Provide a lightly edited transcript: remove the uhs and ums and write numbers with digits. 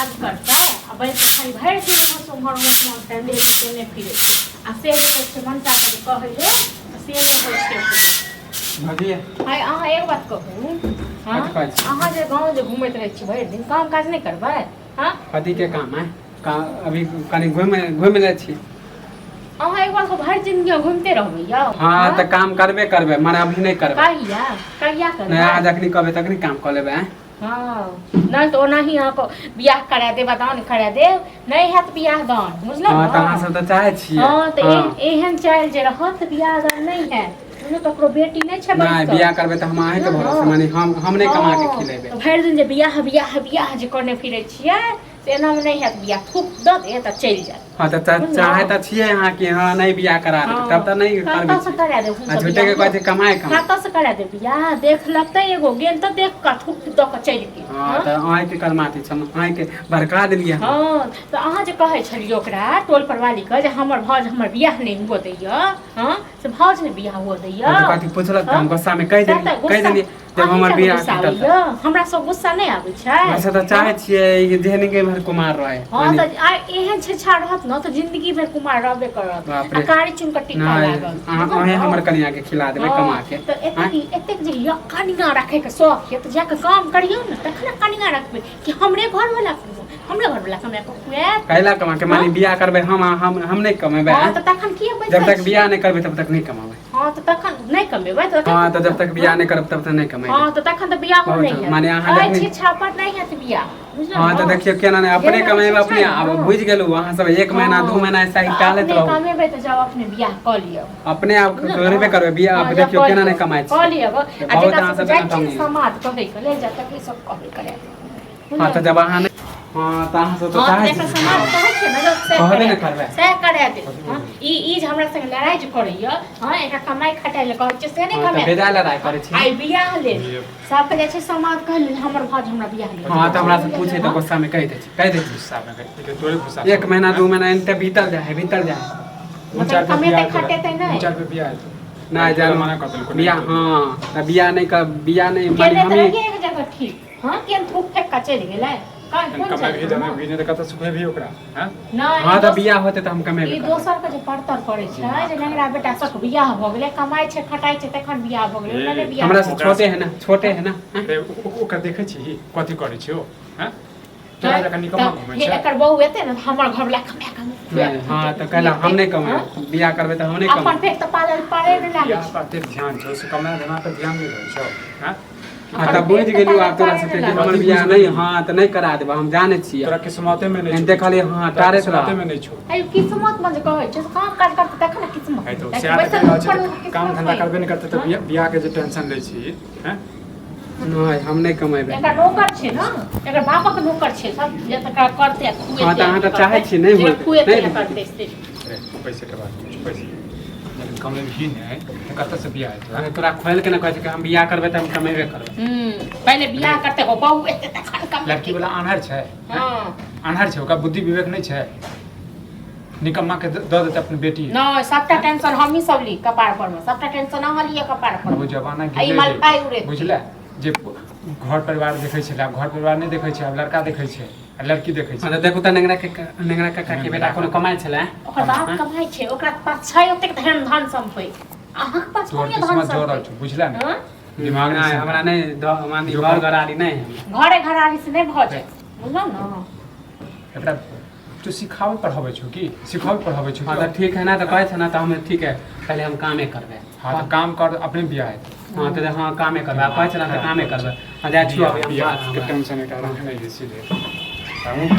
काज करता अब खाली भरि दिन सोमहर उठना ले केने फिरे आ से जे मनता के कहले से नहीं होय छै भजी हाय अहाँ एक बात कहू हां अहाँ जे गांव जे घुमैत रहै छी भरि दिन काम काज नहीं करबै हां पति के काम है अभी कनी घुम ले छी अहाँ एक बार भरि जिंदगी घूमते रहबै या हां त काम करबे करबे माने अभी नहीं करबे कहिया करबै नहीं आज जखनी कहबे तखनी काम कर लेबे हाँ नहीं तो नहीं आपको बियाह करा दे दान करा दे नहीं है तो बियाह दान बुझलो हां त अहाँ सब त चाहे छी हां तो एहन चाइल जे रहत बियाह दान नहीं है उन्हें तो ककरो बेटी नहीं छै नहीं बियाह करबे त हम आहे के भरोसे माने हम नहीं कमा के खिलेबे तो भरि दिन जे बियाह जे करने फिरे छियै से एना में नहीं है बियाह थूक द दे त चल जाए हां त चाहे त छिए अहाँ कि हां नहीं बियाह करा दे तब त नहीं करबे से करा दे आ झूठे के कहै छै कमाए कत से करा दे बियाह देख लगतै एगो गेल त देख का थूक द के चल के हां त आइ के करमाती छ आइ के भड़का देलिए हां त अहाँ जे कहै छलियो ओकरा टोल परवाली के जे हमर भौज हमर बियाह नहीं हुआ दैया हां से भौज ने बियाह हुआ दैया त कथि पुछलक हम गुस्सा में कह देली जब हमर बियाह टूटल हमरा सब गुस्सा नहीं आबै छै वैसे त चाहे छिए जेहन के भर कुमार रहे हां त एहन छै छा रहत न त जिंदगी भर कुमार रहबे करत आ कारी चुनकट्टी खा लागल अहाँ हमर कनिया के खिला देबे कमा के त एतेक जे कनिया रखे के शौक है त जाके काम करियो न तखन कनिया रखबे कि हमरे घर वाला हमरा को खुए कैला कमा के मानी बियाह करबे हम नहीं कमेबे हां त तखन की बैठ जब तक बियाह नहीं करबे तब तक नहीं कमाबे हां त तखन नहीं कमेबे त हां त जब तक बियाह नहीं करब तब तक नहीं कमेबे हां त तखन त बियाह हो नहीं है माने अहाँ देखि छापट नहीं है त बियाह हां त देखियो केना ने अपने कमेबे अपने अब बुझ गेलु अहाँ सब 1 महीना 2 महीना ऐसा ही टालत रहो कमेबे त जाओ अपने बियाह क लियो अपने आप करबे करबे बियाह अब देखियो केना ने कमाई क लियो आ जेका सब जाय समाज कहै के ले जा तक सब कहबे करे हां त जब अहाँ हां त अहाँ सब त चाहे छी समाज कहै छै न लोग से कहबे न करबे से करे दे हां ई जे हमरा संग लड़ाई जे करैया हां एकरा कमाई खटाई ले कहै छै से नहीं कमाई त बेजा लड़ाई करे छी आई बियाह ले सब के छै समाज कहले हमर भौज हमरा बियाह ले हां त हमरा से पूछे त गुस्सा में कह दे गुस्सा में कह तोरे गुस्सा 1 महीना 2 महीना इनते भीतर जाए मतलब कमेते खटेते नहीं 4 पे बियाह ना जान मना कर देलको बियाह हां त बियाह नहीं माने हम एक जगह ठीक हां केन थूक फेंक का चल गेलै कमाई भी जमा भी ने त कत सुखे भी ओकरा हां हां त बियाह होते त हम कमेबे ई दोसर के जे पड़तर करे छै जे नंगरा बेटा सब बियाह भ गेलै कमाई छै खटाई छै तखन बियाह भ गेलै ओने बियाह हमरा से छोटे है ना ओकर देखे छी कथि करे छी ओ हां तोरा जका निकम्मा घुमै छै एकर बहू एते न हमर घर वाला कमाए हां त कहला हम नहीं कमाए बियाह करबे त हम नहीं कमाए अपन पेट त पाले न लागे बियाह पर ते ध्यान छौ से कमाए धमा पर ध्यान नहीं रहै छौ हां हां त बुझ गेलु आ तोरा से हमर बियाह नहीं हां त नहीं करा देबा हम जाने छी तोरा किस्मते में नहीं देखली हां तारे किस्मते में नहीं छौ आई किस्मत में जे कहै छै काम काज करते तखन किस्मत है तो से काम धंधा करबे नहीं करते त बियाह के जे टेंशन लै छी हैं नहीं हम नहीं कमेबे एकर नौकर छै न एकर बाप के नौकर छै सब जे तक करते खुए हां त अहाँ त चाहे छी नहीं होय नहीं करते पैसे के बात पैसे जब कमे भी नहीं त कत से बियाह है तोरा खोल के न कहै छै कि हम बियाह करबे त हम कमेबे करबे पहले बियाह करते हो बहू एते तखन कम लड़की वाला आन्हर छै हां आन्हर छै ओका बुद्धि विवेक नहीं छै निकम्मा के द देते अपनी बेटी नहीं सबटा टेंशन हम ही सब ली कपार पर में सबटा टेंशन हम लिए कपार पर वो जमाना आई माल पाई उड़े बुझले जे घर परिवार देखै छै घर परिवार नहीं देखै छै अब लड़का देखै छै आ लड़की देखै छै त देखू त नेंगरा काका के बेटा कोनो कमाई छले ओकर बाप कमाई छै ओकरा पास छै ओतेक धन संपत्ति अहाँ के पास तोर कोन धन किस्मत जोड़ल संपत्ति छै बुझले न दिमाग नहीं नहीं हमरा नहीं मानी घर घराली नहीं घरे घराली से नहीं भ जाए बुझलो न एकरा तो सिखावे पढ़ावे छौ की सिखावे पढ़ावे छौ हां त ठीक है ना त कहै छ ना त हम ठीक है पहले हम कामे करबे हां त काम कर अपने बियाह है हां त हां कामे करबे कहै छ ना त कामे करबे आ जा छियो बियाह के टेंशन है कारण नहीं इसीलिए हम